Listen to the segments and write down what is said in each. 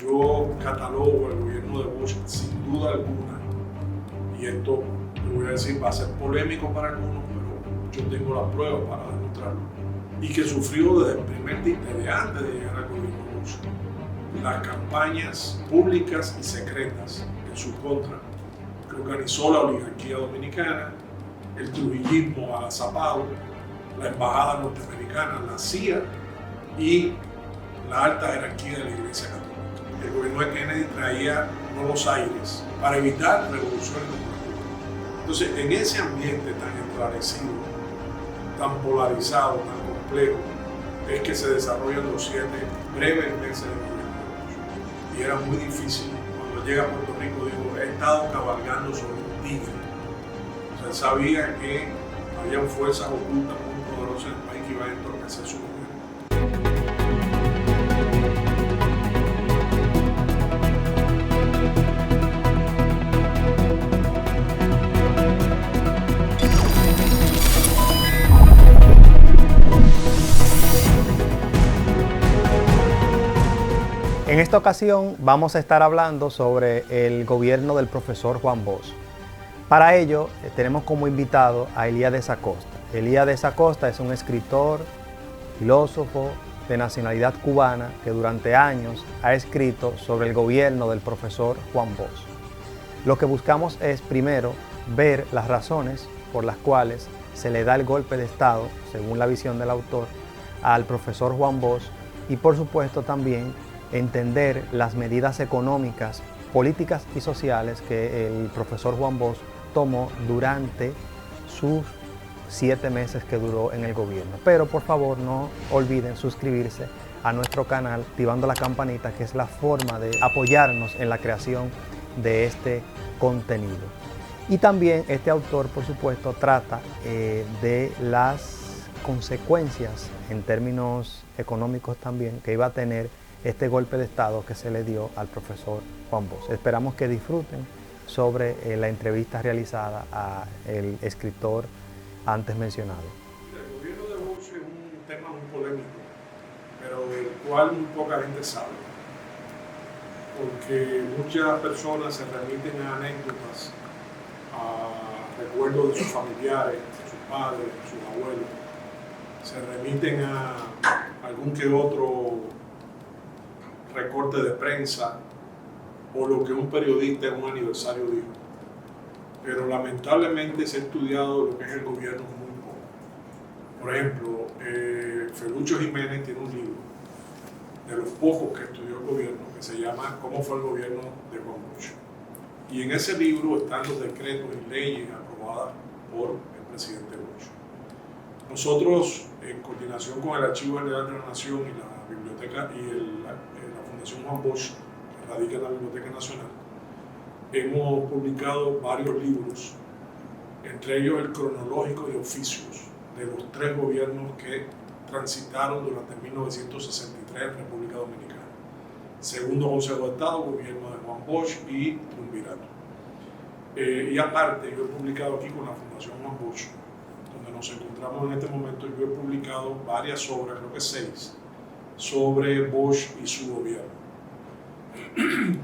Yo catalogo el gobierno de Bush sin duda alguna, y esto te voy a decir va a ser polémico para algunos, pero yo tengo las pruebas para demostrarlo, y que sufrió desde antes de llegar al gobierno de Bush las campañas públicas y secretas en su contra que organizó la oligarquía dominicana, el trujillismo agazapado, la embajada norteamericana, la CIA y la alta jerarquía de la Iglesia Católica. El gobierno de Kennedy traía nuevos aires para evitar revoluciones como la Cuba. Entonces, en ese ambiente tan enrarecido, tan polarizado, tan complejo, es que se desarrollan los 7 breves meses de gobierno de Bush. Y era muy difícil. Cuando llega a Puerto Rico, digo, he estado cabalgando sobre un tigre. O sea, él sabía que había fuerzas ocultas muy poderosas en el país que iban a entorpecer su gobierno. En esta ocasión vamos a estar hablando sobre el gobierno del profesor Juan Bosch. Para ello tenemos como invitado a Elías Acosta. Elías Acosta es un escritor, filósofo de nacionalidad cubana que durante años ha escrito sobre el gobierno del profesor Juan Bosch. Lo que buscamos es primero ver las razones por las cuales se le da el golpe de Estado, según la visión del autor, al profesor Juan Bosch y por supuesto también entender las medidas económicas, políticas y sociales que el profesor Juan Bosch tomó durante sus 7 meses que duró en el gobierno. Pero por favor no olviden suscribirse a nuestro canal activando la campanita, que es la forma de apoyarnos en la creación de este contenido. Y también este autor, por supuesto, trata de las consecuencias en términos económicos también que iba a tener este golpe de Estado que se le dio al profesor Juan Bosch. Esperamos que disfruten sobre la entrevista realizada al escritor antes mencionado. El gobierno de Bush es un tema muy polémico, pero del cual muy poca gente sabe, porque muchas personas se remiten a anécdotas, a recuerdos de sus familiares, de sus padres, de sus abuelos, se remiten a algún que otro recorte de prensa o lo que un periodista en un aniversario dijo. Pero lamentablemente se ha estudiado lo que es el gobierno muy poco. Por ejemplo, Felucho Jiménez tiene un libro de los pocos que estudió el gobierno que se llama ¿Cómo fue el gobierno de Juan Bosch? Y en ese libro están los decretos y leyes aprobadas por el presidente Bosch. Nosotros, en coordinación con el Archivo General de la Nación y la Biblioteca y la Fundación Juan Bosch, que radica en la Biblioteca Nacional, hemos publicado varios libros, entre ellos el cronológico de oficios de los 3 gobiernos que transitaron durante 1963 en República Dominicana. Segundo Consejo de Estado, gobierno de Juan Bosch y Triunvirato. Y aparte, yo he publicado aquí con la Fundación Juan Bosch, donde nos encontramos en este momento, yo he publicado varias obras, creo que 6, sobre Bosch y su gobierno.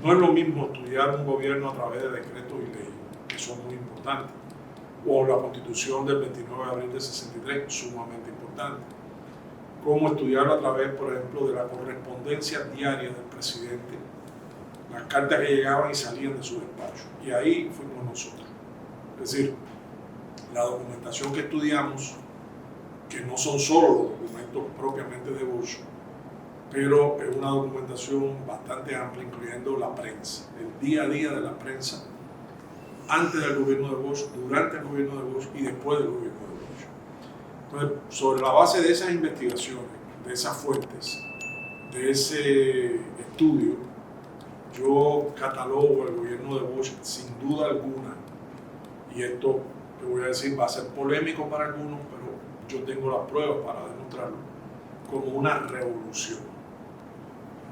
No es lo mismo estudiar un gobierno a través de decretos y leyes, que son muy importantes, o la Constitución del 29 de abril de 63, sumamente importante, como estudiarlo a través, por ejemplo, de la correspondencia diaria del presidente, las cartas que llegaban y salían de su despacho. Y ahí fuimos nosotros. Es decir, la documentación que estudiamos, que no son solo los documentos propiamente de Bosch, pero es una documentación bastante amplia, incluyendo la prensa, el día a día de la prensa, antes del gobierno de Bosch, durante el gobierno de Bosch y después del gobierno de Bosch. Entonces, sobre la base de esas investigaciones, de esas fuentes, de ese estudio, yo catalogo el gobierno de Bosch sin duda alguna, y esto que voy a decir va a ser polémico para algunos, pero yo tengo las pruebas para demostrarlo, como una revolución.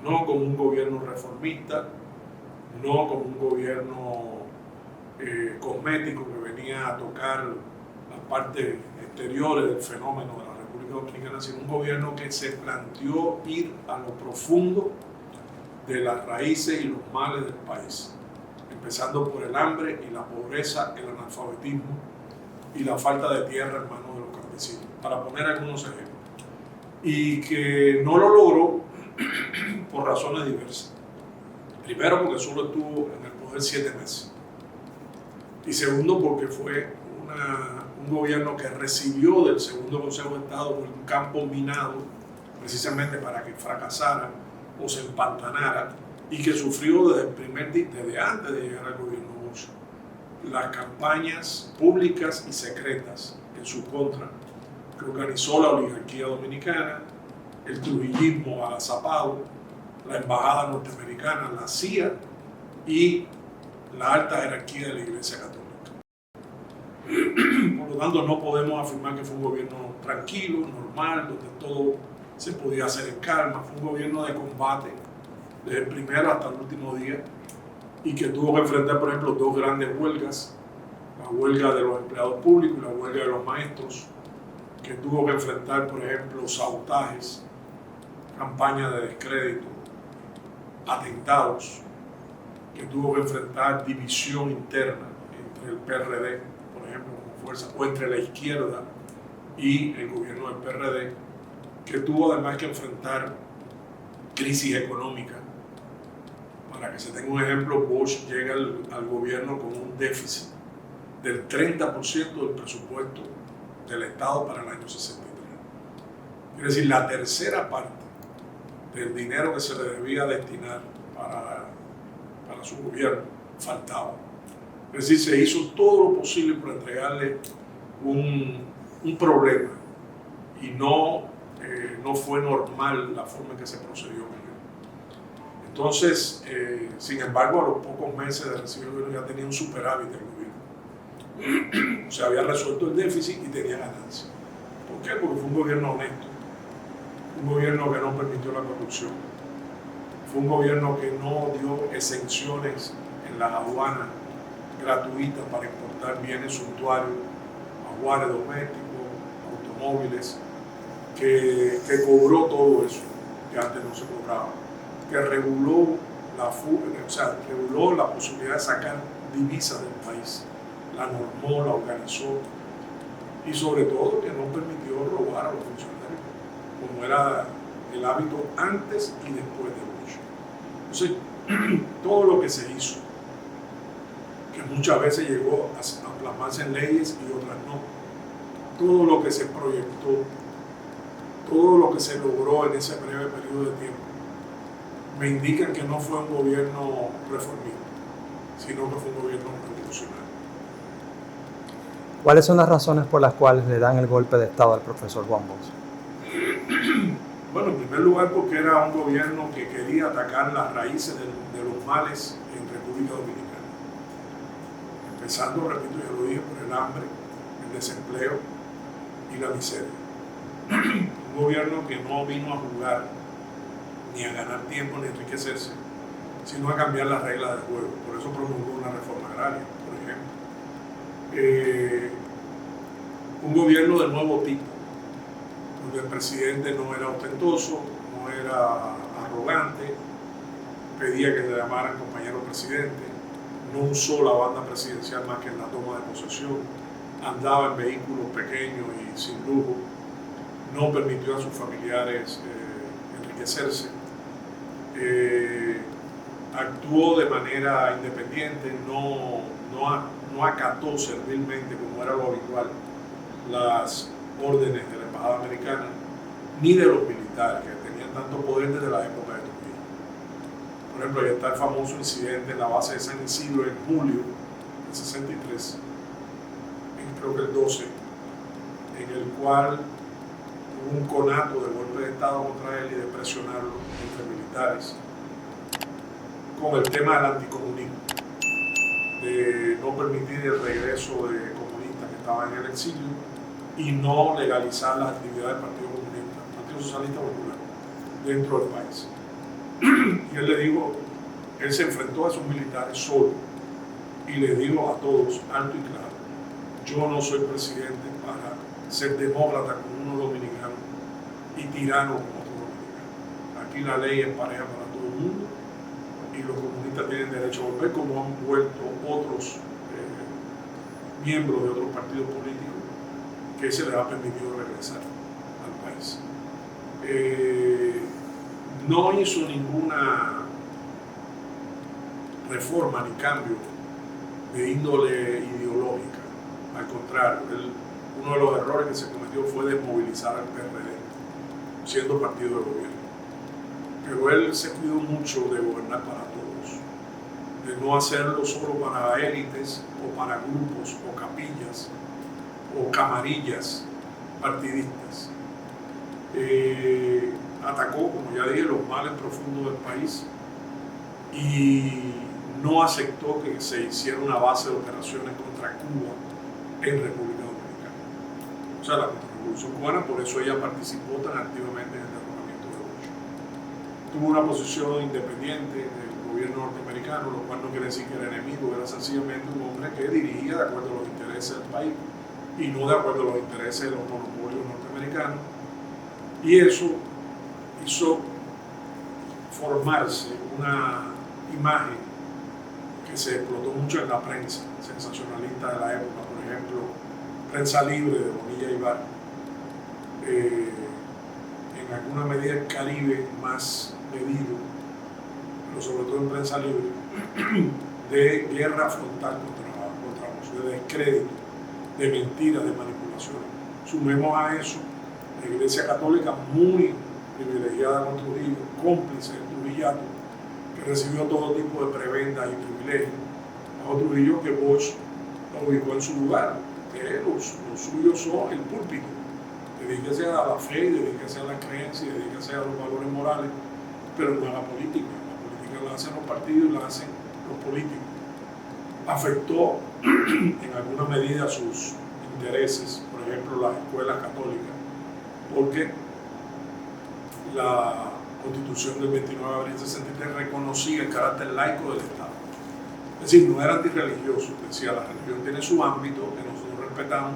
No como un gobierno reformista, no como un gobierno cosmético que venía a tocar las partes exteriores del fenómeno de la República Dominicana, sino un gobierno que se planteó ir a lo profundo de las raíces y los males del país, empezando por el hambre y la pobreza, el analfabetismo y la falta de tierra en manos de los campesinos, para poner algunos ejemplos. Y que no lo logró por razones diversas. Primero, porque solo estuvo en el poder 7 meses. Y segundo, porque fue un gobierno que recibió del segundo Consejo de Estado un campo minado precisamente para que fracasara o se empantanara, y que sufrió desde antes de llegar al gobierno Bush las campañas públicas y secretas en su contra que organizó la oligarquía dominicana, el trujillismo agazapado, la embajada norteamericana, la CIA y la alta jerarquía de la Iglesia Católica. Por lo tanto, no podemos afirmar que fue un gobierno tranquilo, normal, donde todo se podía hacer en calma. Fue un gobierno de combate desde el primero hasta el último día, y que tuvo que enfrentar, por ejemplo, 2 grandes huelgas: la huelga de los empleados públicos y la huelga de los maestros, que tuvo que enfrentar, por ejemplo, sabotajes, campañas de descrédito, atentados, que tuvo que enfrentar división interna entre el PRD, por ejemplo, como fuerza, o entre la izquierda y el gobierno del PRD, que tuvo además que enfrentar crisis económica. Para que se tenga un ejemplo, Bush llega al gobierno con un déficit del 30% del presupuesto del Estado para el año 63. Es decir, la tercera parte del dinero que se le debía destinar para su gobierno faltaba. Es decir, se hizo todo lo posible por entregarle un problema, y no fue normal la forma en que se procedió con él. Entonces, sin embargo, a los pocos meses de recibir el gobierno ya tenía un superávit del gobierno. O sea, había resuelto el déficit y tenía ganancias. ¿Por qué? Porque fue un gobierno honesto, un gobierno que no permitió la corrupción, fue un gobierno que no dio exenciones en las aduanas gratuitas para importar bienes suntuarios, ajuares domésticos, automóviles, que cobró todo eso que antes no se cobraba, que reguló reguló la posibilidad de sacar divisas del país, la normó, la organizó, y sobre todo que no permitió robar a los funcionarios, como era el hábito antes y después de Bush. Entonces, todo lo que se hizo, que muchas veces llegó a plasmarse en leyes y otras no, todo lo que se proyectó, todo lo que se logró en ese breve periodo de tiempo, me indican que no fue un gobierno reformista, sino que fue un gobierno revolucionario. ¿Cuáles son las razones por las cuales le dan el golpe de Estado al profesor Juan Bosch? Bueno, en primer lugar, porque era un gobierno que quería atacar las raíces de los males en República Dominicana. Empezando, repito, ya lo dije, por el hambre, el desempleo y la miseria. Un gobierno que no vino a jugar ni a ganar tiempo ni a enriquecerse, sino a cambiar las reglas del juego. Por eso promulgó una reforma agraria, por ejemplo. Un gobierno de nuevo tipo, donde el presidente no era ostentoso, no era arrogante, pedía que le llamaran compañero presidente, no usó la banda presidencial más que en la toma de posesión, andaba en vehículos pequeños y sin lujo, no permitió a sus familiares enriquecerse, actuó de manera independiente, no acató servilmente, como era lo habitual, las órdenes de la embajada americana ni de los militares, que tenían tanto poder desde la época de Trujillo. Por ejemplo, ahí está el famoso incidente en la base de San Isidro en julio del 63, creo que el 12, en el cual hubo un conato de golpe de Estado contra él y de presionarlo entre militares con el tema del anticomunismo, de no permitir el regreso de comunistas que estaban en el exilio y no legalizar las actividades del Partido Comunista, Partido Socialista Popular, dentro del país. Y él le dijo, él se enfrentó a esos militares solo y le dijo a todos, alto y claro, yo no soy presidente para ser demócrata con uno dominicano y tirano con otro dominicano. Aquí la ley es pareja para todo el mundo sandinistas tienen derecho a volver, como han vuelto otros miembros de otros partidos políticos que se les ha permitido regresar al país. No hizo ninguna reforma ni cambio de índole ideológica. Al contrario, uno de los errores que se cometió fue desmovilizar al PRD, siendo partido de gobierno. Pero él se cuidó mucho de gobernar para todos, de no hacerlo solo para élites o para grupos o capillas o camarillas partidistas. Atacó, como ya dije, los males profundos del país y no aceptó que se hiciera una base de operaciones contra Cuba en República Dominicana. O sea, la Revolución Cubana, por eso ella participó tan activamente en el derrocamiento de Bush. Tuvo una posición independiente del gobierno norteamericano, lo cual no quiere decir que era enemigo, era sencillamente un hombre que dirigía de acuerdo a los intereses del país y no de acuerdo a los intereses de los monopolios norteamericanos. Y eso hizo formarse una imagen que se explotó mucho en la prensa sensacionalista de la época, por ejemplo, Prensa Libre de Bonilla Ibar, en alguna medida el Caribe más medido, pero sobre todo en Prensa Libre, de guerra frontal contra Bush, de descrédito, de mentiras, de manipulación. Sumemos a eso la Iglesia Católica muy privilegiada con Trujillo, cómplice del Trujillato, que recibió todo tipo de prebendas y privilegios, bajo Trujillo, que Bush lo ubicó en su lugar, que los suyos son el púlpito, dedíquese a la fe, dedíquese a la creencia, dedíquese a los valores morales, pero no a la política. La política la hacen los partidos y la hacen los políticos. Afectó en alguna medida sus intereses, por ejemplo, las escuelas católicas, porque la Constitución del 29 de abril de 63 reconocía el carácter laico del Estado. Es decir, no era antirreligioso, decía la religión tiene su ámbito que nosotros respetamos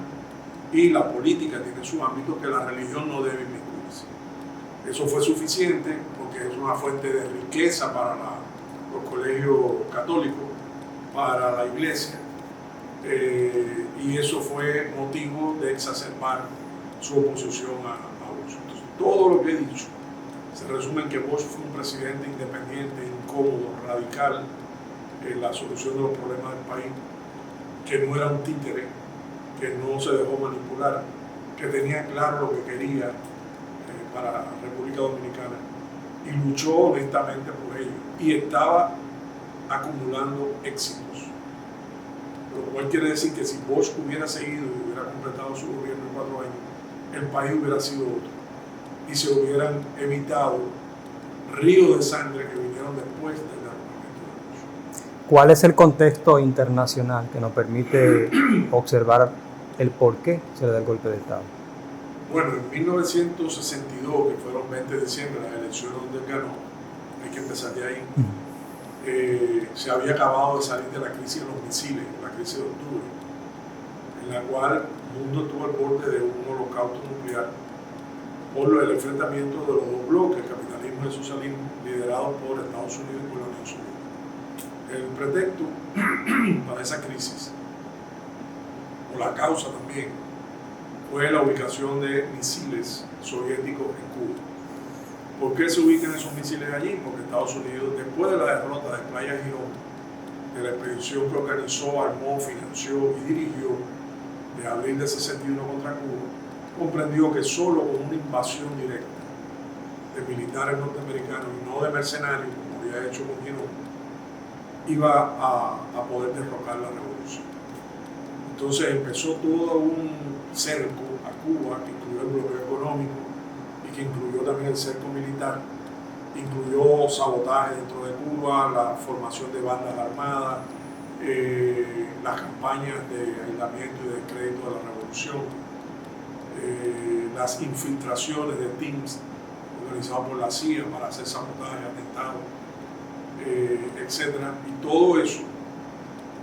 y la política tiene su ámbito que la religión no debe inmiscuirse. Eso fue suficiente porque es una fuente de riqueza para los colegios católicos, para la iglesia, y eso fue motivo de exacerbar su oposición a Bush. Entonces, todo lo que he dicho se resume en que Bush fue un presidente independiente, incómodo, radical en la solución de los problemas del país, que no era un títere, que no se dejó manipular, que tenía claro lo que quería para la República Dominicana y luchó honestamente por ello y estaba acumulando éxitos. Lo cual quiere decir que si Bush hubiera seguido y hubiera completado su gobierno en 4 años, el país hubiera sido otro y se hubieran evitado ríos de sangre que vinieron después del derrocamiento de Bush. ¿Cuál es el contexto internacional que nos permite observar el por qué se le da el golpe de Estado? Bueno, en 1962, que fueron 20 de diciembre, las elecciones donde él ganó, hay que empezar de ahí, se había acabado de salir de la crisis de los misiles, la crisis de octubre, en la cual el mundo estuvo al borde de un holocausto nuclear por el enfrentamiento de los dos bloques, el capitalismo y el socialismo, liderados por Estados Unidos y por la Unión Soviética. El pretexto para esa crisis, o la causa también, fue la ubicación de misiles soviéticos en Cuba. ¿Por qué se ubican esos misiles allí? Porque Estados Unidos, después de la derrota de Playa Girón, de la expedición que organizó, armó, financió y dirigió de abril de 61 contra Cuba, comprendió que solo con una invasión directa de militares norteamericanos y no de mercenarios, como había hecho con Girón, iba a poder derrocar la revolución. Entonces empezó todo un cerco a Cuba que incluyó el bloqueo económico y que incluyó también el cerco militar, incluyó sabotaje dentro de Cuba, la formación de bandas armadas, las campañas de aislamiento y descrédito de la revolución, las infiltraciones de teams organizados por la CIA para hacer sabotaje, atentados, etc. Y todo eso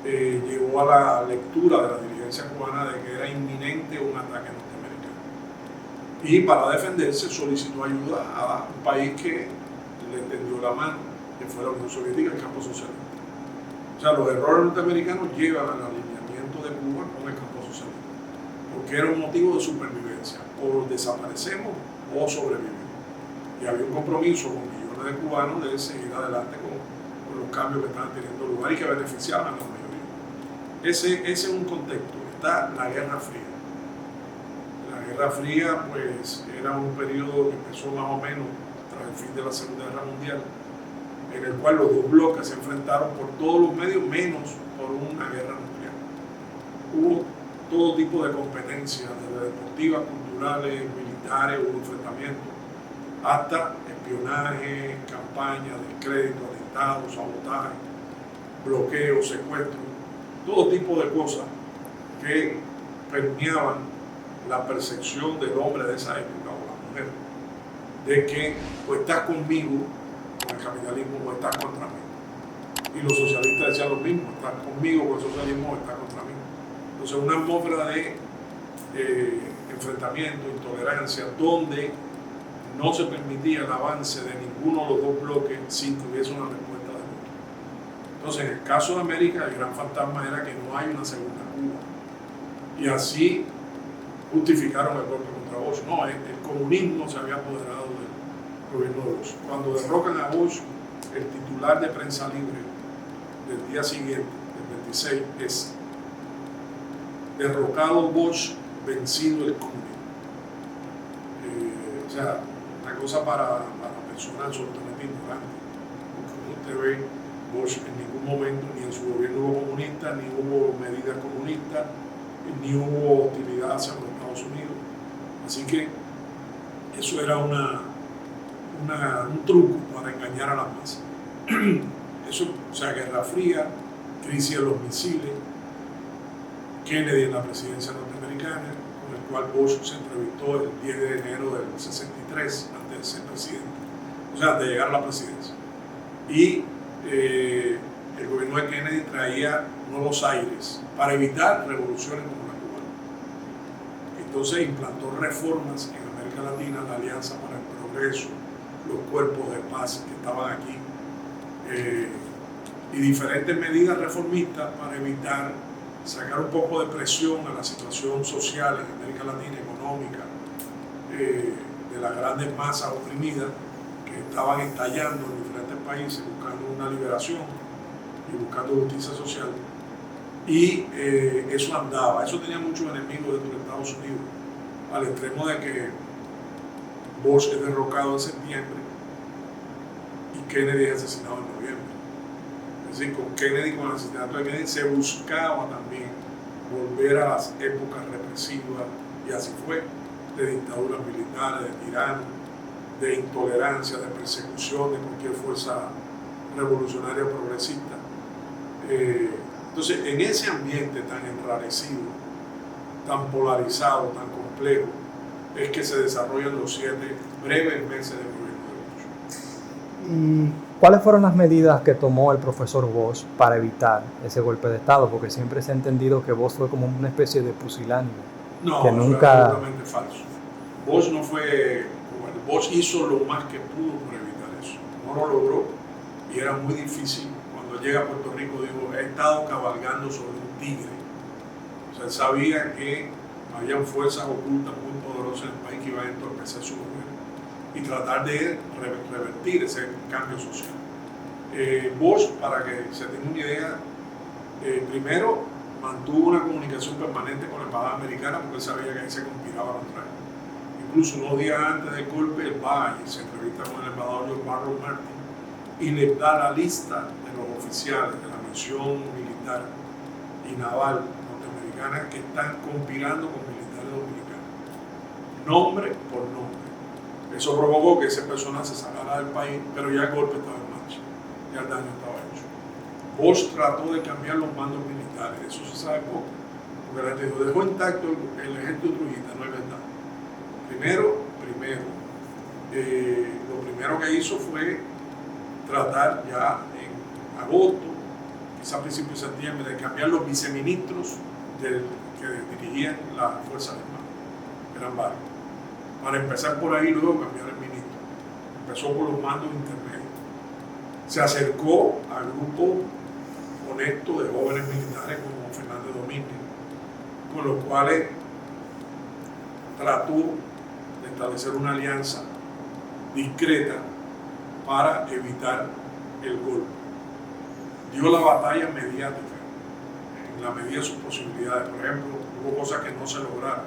llevó a la lectura de la dirigencia cubana de que era inminente un ataque norteamericano. Y para defenderse solicitó ayuda a un país que le tendió la mano, que fue la Unión Soviética, el campo socialista. O sea, los errores norteamericanos llevan al alineamiento de Cuba con el campo socialista, porque era un motivo de supervivencia, o desaparecemos o sobrevivimos. Y había un compromiso con millones de cubanos de seguir adelante con los cambios que estaban teniendo lugar y que beneficiaban a la mayoría. Ese es un contexto. Está la Guerra Fría. La Guerra Fría, pues, era un periodo que empezó más o menos tras el fin de la Segunda Guerra Mundial, en el cual los dos bloques se enfrentaron por todos los medios, menos por una guerra nuclear. Hubo todo tipo de competencias, desde deportivas, culturales, militares, hubo enfrentamientos, hasta espionaje, campaña, descrédito, atentados, sabotaje, bloqueos, secuestros, todo tipo de cosas que permeaban la percepción del hombre de esa época o la mujer, de que o estás conmigo con el capitalismo o estás contra mí. Y los socialistas decían lo mismo, estás conmigo con el socialismo o estás contra mí. Entonces una atmósfera de enfrentamiento, intolerancia, donde no se permitía el avance de ninguno de los dos bloques sin que hubiese una respuesta de otro. Entonces, en el caso de América, el gran fantasma era que no hay una segunda Cuba. Y así justificaron el golpe contra Bush. No, el comunismo se había apoderado del gobierno de Bush. Cuando derrocan a Bush, el titular de Prensa Libre del día siguiente, del 26, es derrocado Bush, vencido el comunismo. O sea, una cosa para personas absolutamente ignorantes. Porque como usted ve, Bush en ningún momento, ni en su gobierno hubo comunista, ni hubo medidas comunistas, ni hubo hostilidad hacia los Estados Unidos. Así que eso era un truco para engañar a las masas. Eso, o sea, Guerra Fría, crisis de los misiles, Kennedy en la presidencia norteamericana, con el cual Bush se entrevistó el 10 de enero del 63, antes de ser presidente, o sea, antes de llegar a la presidencia. Y el gobierno de Kennedy traía nuevos aires para evitar revoluciones como la cubana. Entonces implantó reformas en América Latina, la Alianza para el Progreso, los cuerpos de paz que estaban aquí, y diferentes medidas reformistas para evitar sacar un poco de presión a la situación social en América Latina, económica, de las grandes masas oprimidas que estaban estallando en diferentes países buscando una liberación y buscando justicia social. Y eso andaba, eso tenía muchos enemigos dentro de Estados Unidos, al extremo de que Bush es derrocado en septiembre y Kennedy es asesinado en noviembre. Es decir, con Kennedy, con el asesinato de Kennedy, se buscaba también volver a las épocas represivas, y así fue, de dictaduras militares, de tiranos, de intolerancia, de persecución de cualquier fuerza revolucionaria progresista. Entonces, en ese ambiente tan enrarecido, tan polarizado, tan complejo, es que se desarrollan los 7 breves meses de gobierno de Bush. ¿Y cuáles fueron las medidas que tomó el profesor Bush para evitar ese golpe de Estado? Porque siempre se ha entendido que Bush fue como una especie de pusilánime. No, que nunca... es absolutamente falso. Bush no fue... Bueno, Bush hizo lo más que pudo por evitar eso. No lo logró y era muy difícil. Cuando llega a Puerto Rico, digo, he estado cabalgando sobre un tigre. O sea, él sabía que habían fuerzas ocultas muy poderosas en el país que iban a entorpecer su gobierno y tratar de revertir ese cambio social. Bush, para que se tenga una idea, primero mantuvo una comunicación permanente con la embajada americana porque él sabía que ahí se conspiraba contra él. Incluso unos días antes del golpe, él va y se entrevista con el embajador George Barrow Martin y le da la lista de los oficiales de la misión militar y naval norteamericana que están conspirando con militares dominicanos, nombre por nombre. Eso provocó que ese personaje se sacara del país, pero ya el golpe estaba en marcha, ya el daño estaba hecho. Bush trató de cambiar los mandos militares, eso se sabe poco, porque la gente dejó intacto el ejército trujillista, no es verdad. Lo primero que hizo fue tratar ya en agosto, quizá a principios de septiembre, de cambiar los viceministros que dirigían las Fuerzas Armadas, eran varios. Para empezar por ahí, luego cambiar el ministro. Empezó por los mandos intermedios. se acercó al grupo honesto de jóvenes militares como Fernández Domínguez, con los cuales trató de establecer una alianza discreta para evitar el golpe. Dio la batalla mediática en la medida de sus posibilidades. Por ejemplo, hubo cosas que no se lograron,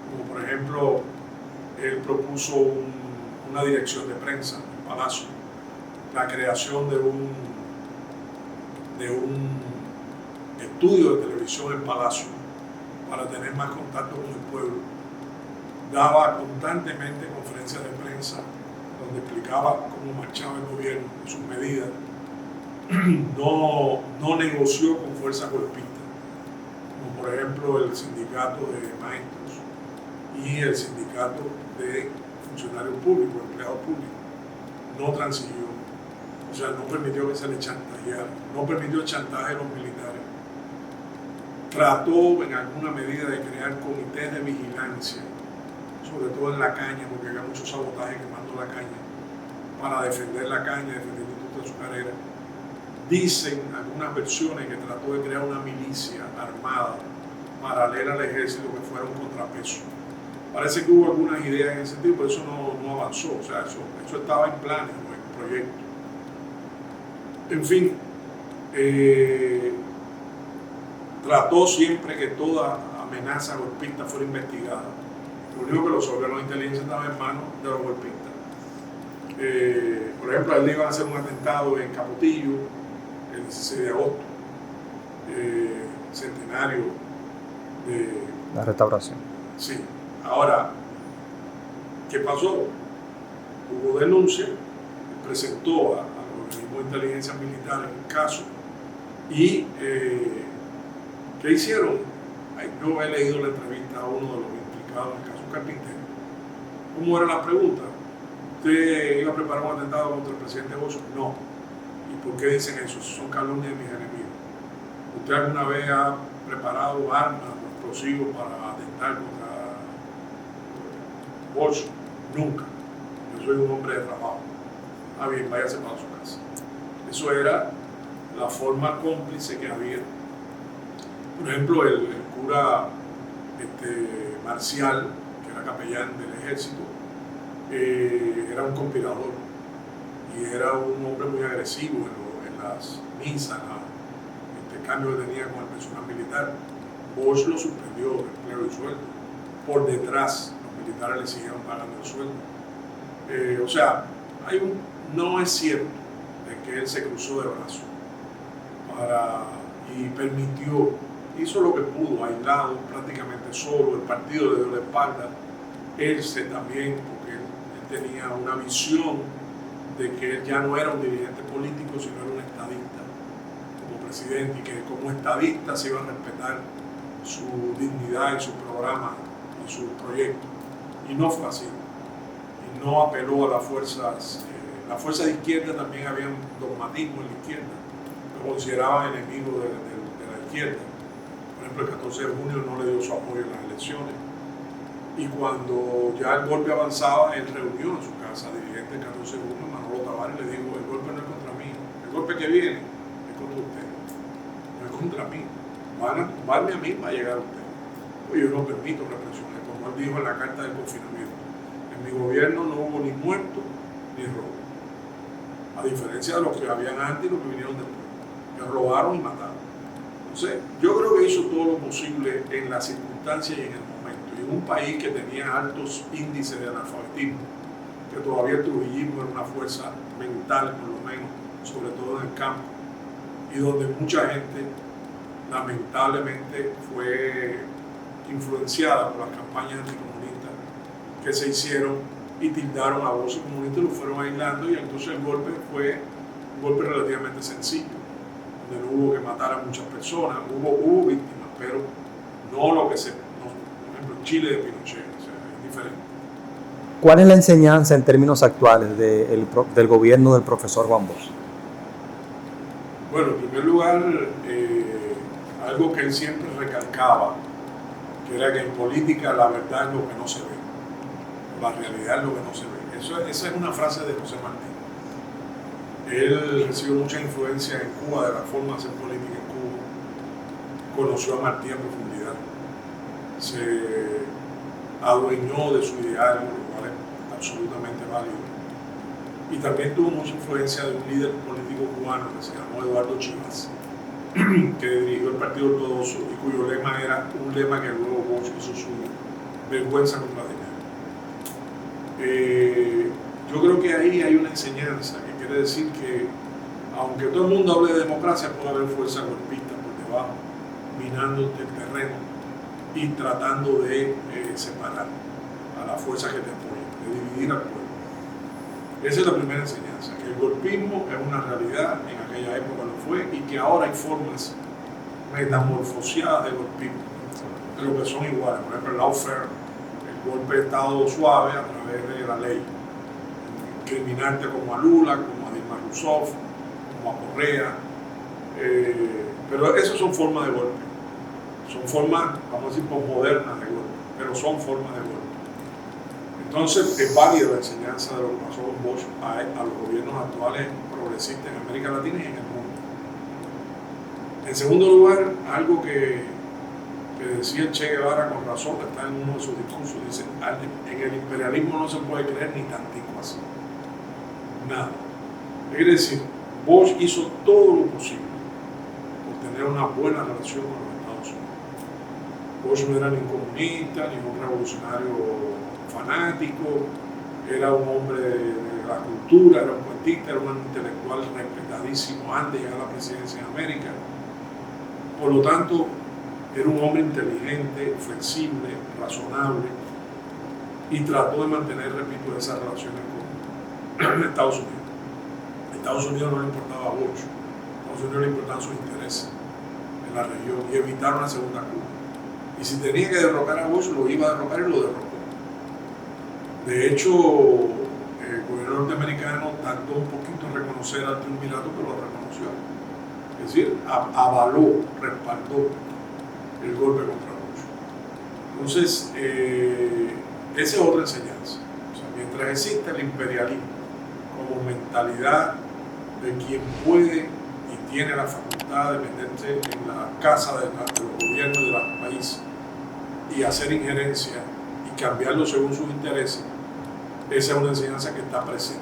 como por ejemplo, él propuso una dirección de prensa en el Palacio, la creación de un estudio de televisión en Palacio para tener más contacto con el pueblo. Daba constantemente conferencias de prensa donde explicaba cómo marchaba el gobierno, sus medidas. No negoció con fuerza golpista, como por ejemplo el sindicato de maestros y el sindicato de funcionarios públicos, empleados públicos. No transiguió, o sea, no permitió que se le chantajeara, no permitió el chantaje de los militares. Trató en alguna medida de crear comités de vigilancia, sobre todo en la caña, porque había mucho sabotaje quemando la caña, para defender la caña, defender la industria azucarera. Dicen algunas versiones que trató de crear una milicia armada paralela al ejército que fuera un contrapeso. Parece que hubo algunas ideas en ese sentido, pero eso no avanzó, o sea, eso estaba en planes o en proyectos. En fin, trató siempre que toda amenaza golpista fuera investigada. Lo único que los órganos de inteligencia estaban en manos de los golpistas. Por ejemplo, a él le iban a hacer un atentado en Capotillo el 16 de agosto, centenario de la Restauración. Sí. Ahora, ¿qué pasó? Hubo denuncia, presentó a los organismos de inteligencia militar en el caso y ¿qué hicieron? Yo he leído la entrevista a uno de los implicados en el caso Carpintero. ¿Cómo era la pregunta? ¿Usted iba a preparar un atentado contra el presidente Bozo? No. ¿Y por qué dicen eso? Son calumnias de mis enemigos. ¿Usted alguna vez ha preparado armas o explosivos para atentar contra Bozo? Nunca. Yo soy un hombre de trabajo. Ah, bien, váyase para su casa. Eso era la forma cómplice que había. Por ejemplo, el cura Marcial, que era capellán del ejército, era un conspirador y era un hombre muy agresivo en las misas, el cambio que tenía con el personal militar. Bosch lo suspendió de empleo y sueldo. Por detrás, los militares le siguieron pagando el sueldo. O sea, no es cierto de que él se cruzó de brazos y permitió, hizo lo que pudo, aislado, prácticamente solo, el partido le dio la espalda, él también, porque él tenía una visión de que él ya no era un dirigente político, sino era un estadista como presidente, y que como estadista se iba a respetar su dignidad y su programa y su proyecto. Y no fue así. Y no apeló a las fuerzas. La fuerza de izquierda también había un dogmatismo en la izquierda. Lo consideraban enemigo de la izquierda. Por ejemplo, el 14 de junio no le dio su apoyo en las elecciones. Y cuando ya el golpe avanzaba, él reunió en su casa dirigente del 14 de junio, Manolo Tavares, y le dijo: el golpe no es contra mí, el golpe que viene es contra usted, no es contra mí, van a tumbarme a mí para llegar a usted. Pues yo no permito represiones, como él dijo en la carta del confinamiento: en mi gobierno no hubo ni muerto ni robo, a diferencia de los que habían antes y los que vinieron después, que robaron y mataron. Entonces, yo creo que hizo todo lo posible en las circunstancias y en el momento. Y en un país que tenía altos índices de analfabetismo, que todavía el trujillismo era una fuerza mental, por lo menos, sobre todo en el campo, y donde mucha gente, lamentablemente, fue influenciada por las campañas anticomunistas que se hicieron y tildaron a voces comunistas y lo fueron aislando, y entonces el golpe fue un golpe relativamente sencillo, donde no hubo que matar a muchas personas, hubo víctimas, pero no lo que por ejemplo, en Chile de Pinochet, o sea, es diferente. ¿Cuál es la enseñanza en términos actuales del gobierno del profesor Juan Bosch? Bueno, en primer lugar, algo que él siempre recalcaba, que era que en política la verdad es lo que no se ve, la realidad es lo que no se ve. Esa es una frase de José Martí. Él recibió mucha influencia en Cuba, de la forma de hacer política en Cuba. Conoció a Martí a profundidad. Se adueñó de su ideario, lo cual es absolutamente válido. Y también tuvo mucha influencia de un líder político cubano que se llamó Eduardo Chivas, que dirigió el Partido Ortodoxo y cuyo lema era un lema que luego Bosch hizo suyo: vergüenza contra dinero. Yo creo que ahí hay una enseñanza que quiere decir que, aunque todo el mundo hable de democracia, puede haber fuerza golpista por debajo, minando el terreno y tratando de separar a las fuerzas que te apoyan, de dividir al pueblo. Esa es la primera enseñanza, que el golpismo es una realidad, en aquella época lo fue, y que ahora hay formas metamorfoseadas de golpismo, pero que son iguales. Por ejemplo, el lawfare, el golpe de Estado suave a través de la ley, incriminarte como a Lula, como a Dilma Rousseff, como a Correa, pero esas son formas de golpe, son formas, vamos a decir, posmodernas de golpe, pero son formas de golpe. Entonces es válida la enseñanza de lo que pasó con Bosch a los gobiernos actuales progresistas en América Latina y en el mundo. En segundo lugar, algo que decía Che Guevara con razón, que está en uno de sus discursos, dice: en el imperialismo no se puede creer ni tantico así. Nada. Es decir, Bosch hizo todo lo posible por tener una buena relación con los Estados Unidos. Bosch no era ni un comunista, ni un revolucionario fanático, era un hombre de la cultura, era un poetista, era un intelectual respetadísimo antes de llegar a la presidencia de América. Por lo tanto, era un hombre inteligente, flexible, razonable, y trató de mantener, repito, esas relaciones con Estados Unidos. A Estados Unidos no le importaba a Bosch, a Estados Unidos le importaban sus intereses en la región y evitar una segunda Cuba. Y si tenía que derrocar a Bosch, lo iba a derrocar y lo derrocó. De hecho, el gobierno norteamericano tardó un poquito en reconocer al triunvirato, pero lo reconoció. Es decir, avaló, respaldó el golpe contra Bosch. Entonces, esa es otra enseñanza. O sea, mientras exista el imperialismo como mentalidad de quien puede y tiene la facultad de meterse en la casa de los gobiernos de los países y hacer injerencia y cambiarlo según sus intereses, esa es una enseñanza que está presente.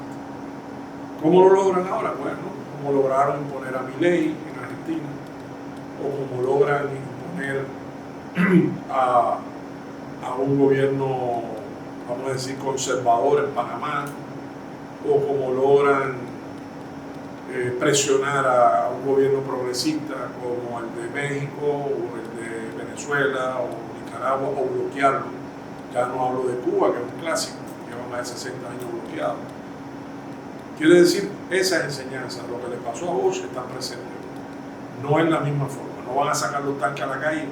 ¿Cómo lo logran ahora? Bueno, como lograron imponer a Milei en Argentina, o como logran imponer a un gobierno, vamos a decir, conservador en Panamá, o como logran presionar a un gobierno progresista como el de México, o el de Venezuela, o Nicaragua, o bloquearlo. Ya no hablo de Cuba, que es un clásico, lleva más de 60 años bloqueado. Quiere decir, esas enseñanzas, lo que le pasó a Bosch, están presentes. No es la misma forma, no van a sacar los tanques a la calle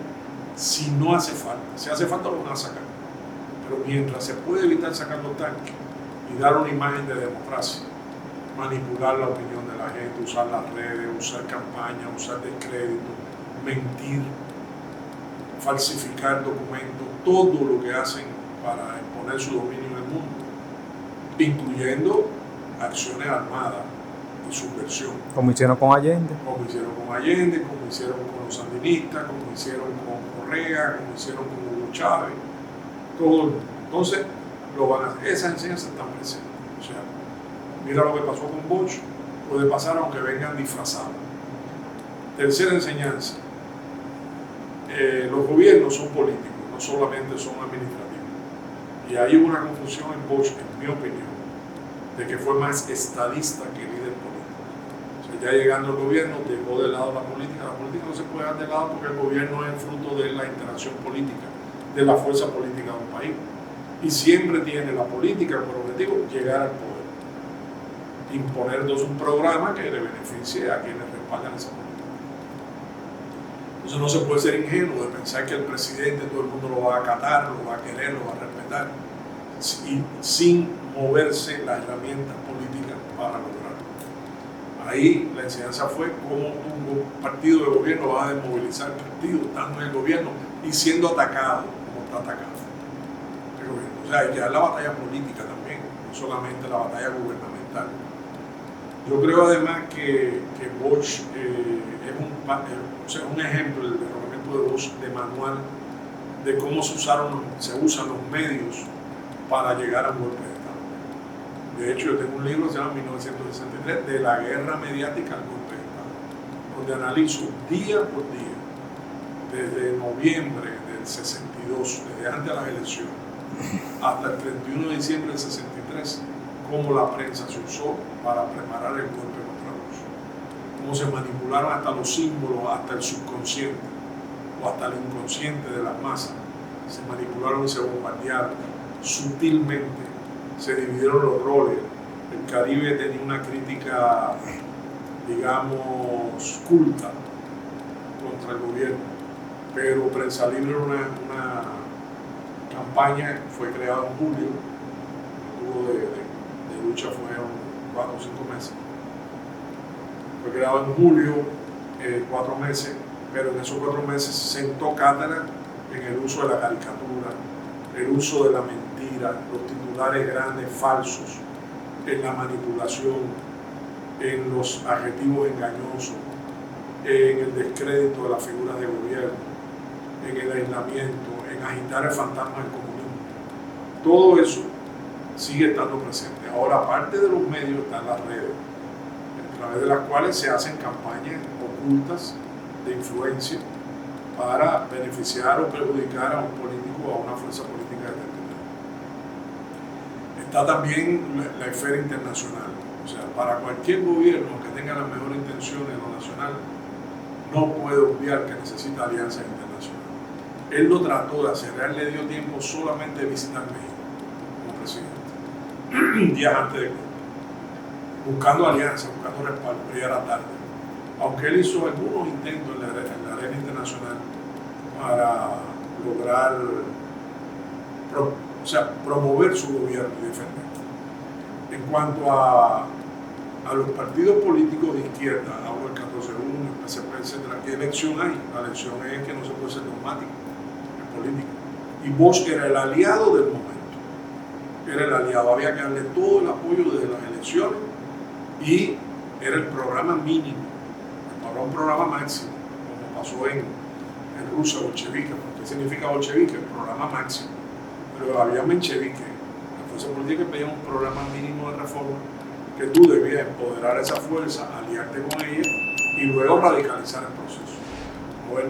si no hace falta. Si hace falta, lo van a sacar. Pero mientras se puede evitar sacar los tanques y dar una imagen de democracia, manipular la opinión de la gente, usar las redes, usar campañas, usar descrédito, mentir, falsificar documentos, todo lo que hacen para imponer su dominio en el mundo, incluyendo acciones armadas y subversión. Como hicieron con Allende. Como hicieron con Allende, como hicieron con los sandinistas, como hicieron con Correa, como hicieron con Hugo Chávez, todo el mundo. Entonces, lo van a hacer. Esas enseñanzas están presentes. O sea, mira lo que pasó con Bosch, puede pasar aunque vengan disfrazados. Tercera enseñanza, los gobiernos son políticos, no solamente son administrativos. Y hay una confusión en Bosch, en mi opinión, de que fue más estadista que líder político. O sea, ya llegando al gobierno dejó de lado la política. La política no se puede dejar de lado porque el gobierno es fruto de la interacción política, de la fuerza política de un país. Y siempre tiene la política por objetivo llegar al poder. Imponer entonces un programa que le beneficie a quienes respaldan esa política. Entonces no se puede ser ingenuo de pensar que el presidente todo el mundo lo va a acatar, lo va a querer, lo va a respetar, y sin moverse las herramientas políticas para lograrlo. Ahí la enseñanza fue cómo un partido de gobierno va a desmovilizar el partido, estando en el gobierno y siendo atacado como está atacado el gobierno. O sea, hay que dar la batalla política también, no solamente la batalla gubernamental. Yo creo además que Bosch es un ejemplo, el derrocamiento de Bosch, de manual de cómo se usan los medios para llegar a un golpe de Estado. De hecho, yo tengo un libro que se llama 1963, de la guerra mediática al golpe de Estado, donde analizo día por día, desde noviembre del 62, desde antes de las elecciones, hasta el 31 de diciembre del 63, cómo la prensa se usó para preparar el golpe contra Bush, cómo se manipularon hasta los símbolos, hasta el subconsciente o hasta el inconsciente de las masas, se manipularon y se bombardearon sutilmente, se dividieron los roles. El Caribe tenía una crítica, digamos, culta contra el gobierno, pero Prensa Libre era una campaña que fue creada en julio, tuvo de lucha fueron 4 o 5 meses. Fue creado en julio, 4 meses, pero en esos 4 meses sentó cátedra en el uso de la caricatura, el uso de la mentira, los titulares grandes falsos, en la manipulación, en los adjetivos engañosos, en el descrédito de las figuras de gobierno, en el aislamiento, en agitar el fantasma del comunismo. Todo eso sigue estando presente. Ahora, aparte de los medios, están las redes, a través de las cuales se hacen campañas ocultas de influencia para beneficiar o perjudicar a un político o a una fuerza política determinada. Está también la esfera internacional. O sea, para cualquier gobierno que tenga las mejores intenciones en lo nacional, no puede obviar que necesita alianzas internacionales. Él lo trató de hacer, él le dio tiempo solamente de visitar México como presidente, días antes de buscando alianzas, buscando respaldo, pero ya era tarde. Aunque él hizo algunos intentos en la arena internacional para lograr promover su gobierno y defenderlo. En cuanto a los partidos políticos de izquierda, hablo del 14-1, el PCP, etc., ¿qué elección hay? La elección es que no se puede ser dogmático en política. Y Bosch era el aliado del momento. Era el aliado, había que darle todo el apoyo desde las elecciones y era el programa mínimo, para un programa máximo, como pasó en Rusia bolchevique. ¿Qué significa bolchevique? El programa máximo. Pero había menchevique, la fuerza política que pedía un programa mínimo de reforma que tú debías empoderar a esa fuerza, aliarte con ella y luego radicalizar el proceso.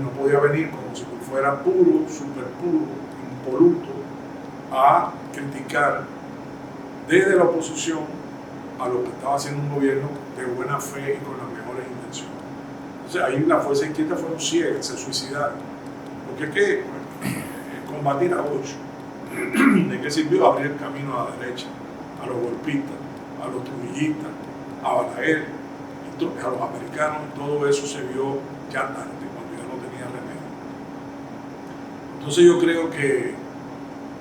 No podía venir como si tú fueras puro, súper puro, impoluto, a criticar desde la oposición a lo que estaba haciendo un gobierno de buena fe y con las mejores intenciones. Entonces ahí la fuerza izquierda fueron ciegas, se suicidaron. Porque es que combatir a Bosch, ¿de qué sirvió? Abrir el camino a la derecha, a los golpistas, a los trujillistas, a Balaguer, a los americanos, todo eso se vio ya tarde, cuando ya no tenía remedio. Entonces yo creo que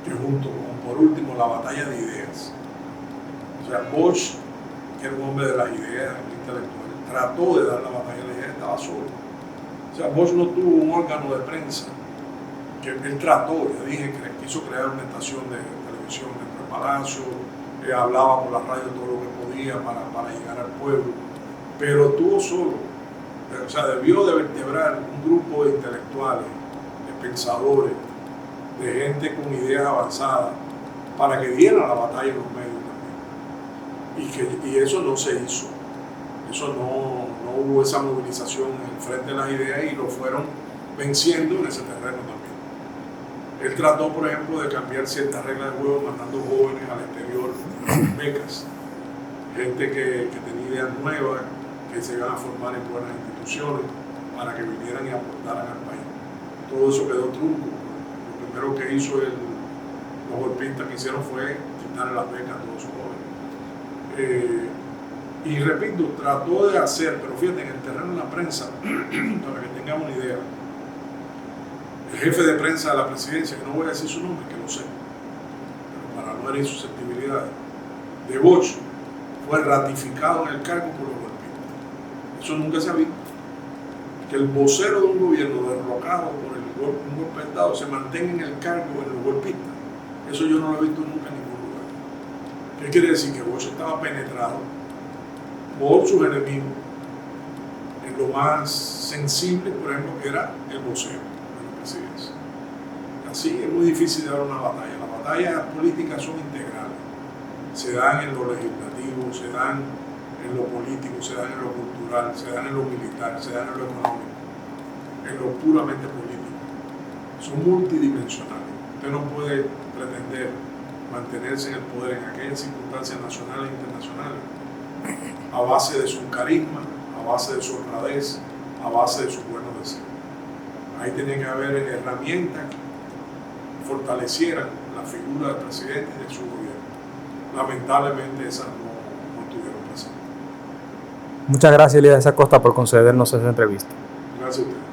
junto con, por último, la batalla de ideas, o sea, Bosch, que era un hombre de las ideas, un intelectual, trató de dar la batalla de las ideas, estaba solo. O sea, Bosch no tuvo un órgano de prensa, que él trató, ya dije, que quiso crear una estación de televisión dentro del palacio, hablaba por la radio todo lo que podía para llegar al pueblo, pero estuvo solo. O sea, debió de vertebrar un grupo de intelectuales, de pensadores, de gente con ideas avanzadas, para que dieran la batalla en los medios también. Y eso no se hizo. Eso no hubo esa movilización en frente de las ideas y lo fueron venciendo en ese terreno también. Él trató, por ejemplo, de cambiar ciertas reglas de juego mandando jóvenes al exterior, becas, gente que tenía ideas nuevas, que se iban a formar en buenas instituciones para que vinieran y aportaran al país. Todo eso quedó trunco. Lo primero que hizo los golpistas que hicieron fue quitarle las becas a todos esos jóvenes. Y repito, trató de hacer, pero fíjate, en el terreno de la prensa, para que tengamos una idea, el jefe de prensa de la presidencia, que no voy a decir su nombre, que lo sé, pero para no herir susceptibilidades, de Bosch, fue ratificado en el cargo por los golpistas. Eso nunca se ha visto. Que el vocero de un gobierno derrocado por un golpe de Estado se mantenga en el cargo de los golpistas. Eso yo no lo he visto nunca en ningún lugar. ¿Qué quiere decir? Que Bosch estaba penetrado por sus enemigos en lo más sensible, por ejemplo, que era el voceo de la presidencia. Así es muy difícil dar una batalla. Las batallas políticas son integrales. Se dan en lo legislativo, se dan en lo político, se dan en lo cultural, se dan en lo militar, se dan en lo económico, en lo puramente político. Son multidimensionales. Usted no puede pretender mantenerse en el poder en aquellas circunstancias nacionales e internacionales a base de su carisma, a base de su honradez, a base de sus buenos deseos. Ahí tiene que haber herramientas que fortalecieran la figura del presidente y de su gobierno. Lamentablemente esas no estuvieron presentes. Muchas gracias, Elías Acosta, por concedernos esa entrevista. Gracias a usted.